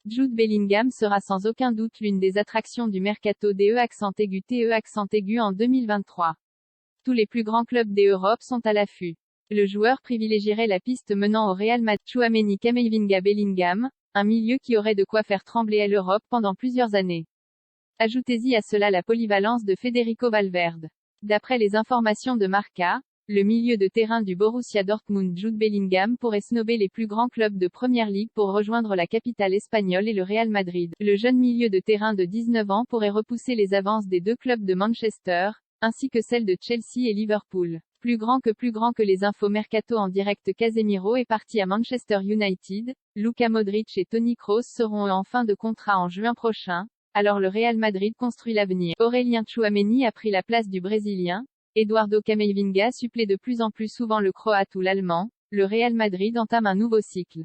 Jude Bellingham sera sans aucun doute l'une des attractions du mercato DE-TE en 2023. Tous les plus grands clubs d'Europe sont à l'affût. Le joueur privilégierait la piste menant au Real Madrid. Tchouaméni Camavinga Bellingham, un milieu qui aurait de quoi faire trembler l'Europe pendant plusieurs années. Ajoutez-y à cela la polyvalence de Federico Valverde. D'après les informations de Marca, le milieu de terrain du Borussia Dortmund Jude Bellingham pourrait snober les plus grands clubs de Première Ligue pour rejoindre la capitale espagnole et le Real Madrid. Le jeune milieu de terrain de 19 ans pourrait repousser les avances des deux clubs de Manchester, ainsi que celles de Chelsea et Liverpool. Plus grand que les infos mercato en direct. Casemiro est parti à Manchester United, Luka Modric et Toni Kroos seront en fin de contrat en juin prochain, alors le Real Madrid construit l'avenir. Aurélien Tchouaméni a pris la place du Brésilien, Eduardo Camavinga supplée de plus en plus souvent le Croate ou l'Allemand, le Real Madrid entame un nouveau cycle.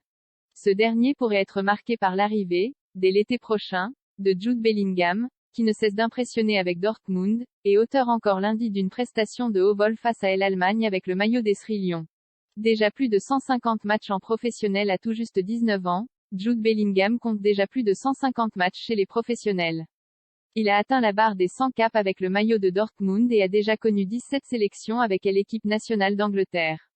Ce dernier pourrait être marqué par l'arrivée, dès l'été prochain, de Jude Bellingham, qui ne cesse d'impressionner avec Dortmund, et auteur encore lundi d'une prestation de haut vol face à l'Allemagne avec le maillot des Sri Lions. Déjà plus de 150 matchs en professionnel à tout juste 19 ans, Jude Bellingham compte déjà plus de 150 matchs chez les professionnels. Il a atteint la barre des 100 caps avec le maillot de Dortmund et a déjà connu 17 sélections avec l'équipe nationale d'Angleterre.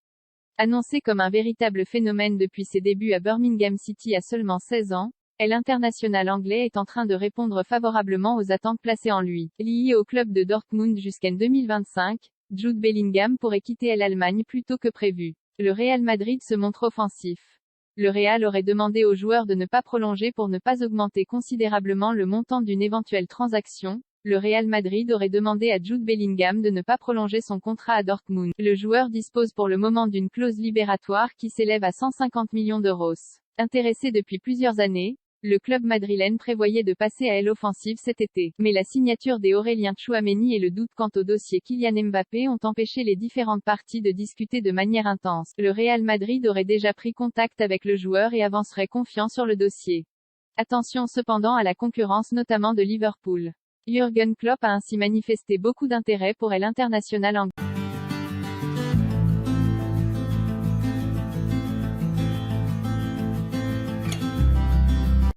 Annoncé comme un véritable phénomène depuis ses débuts à Birmingham City à seulement 16 ans, l'international anglais est en train de répondre favorablement aux attentes placées en lui. Lié au club de Dortmund jusqu'en 2025, Jude Bellingham pourrait quitter l'Allemagne plus tôt que prévu. Le Real Madrid se montre offensif. Le Real aurait demandé aux joueurs de ne pas prolonger pour ne pas augmenter considérablement le montant d'une éventuelle transaction. Le Real Madrid aurait demandé à Jude Bellingham de ne pas prolonger son contrat à Dortmund. Le joueur dispose pour le moment d'une clause libératoire qui s'élève à 150 millions d'euros. Intéressé depuis plusieurs années, le club madrilène prévoyait de passer à l'offensive cet été. Mais la signature des Aurélien Tchouaméni et le doute quant au dossier Kylian Mbappé ont empêché les différentes parties de discuter de manière intense. Le Real Madrid aurait déjà pris contact avec le joueur et avancerait confiant sur le dossier. Attention cependant à la concurrence notamment de Liverpool. Jürgen Klopp a ainsi manifesté beaucoup d'intérêt pour l'international anglais.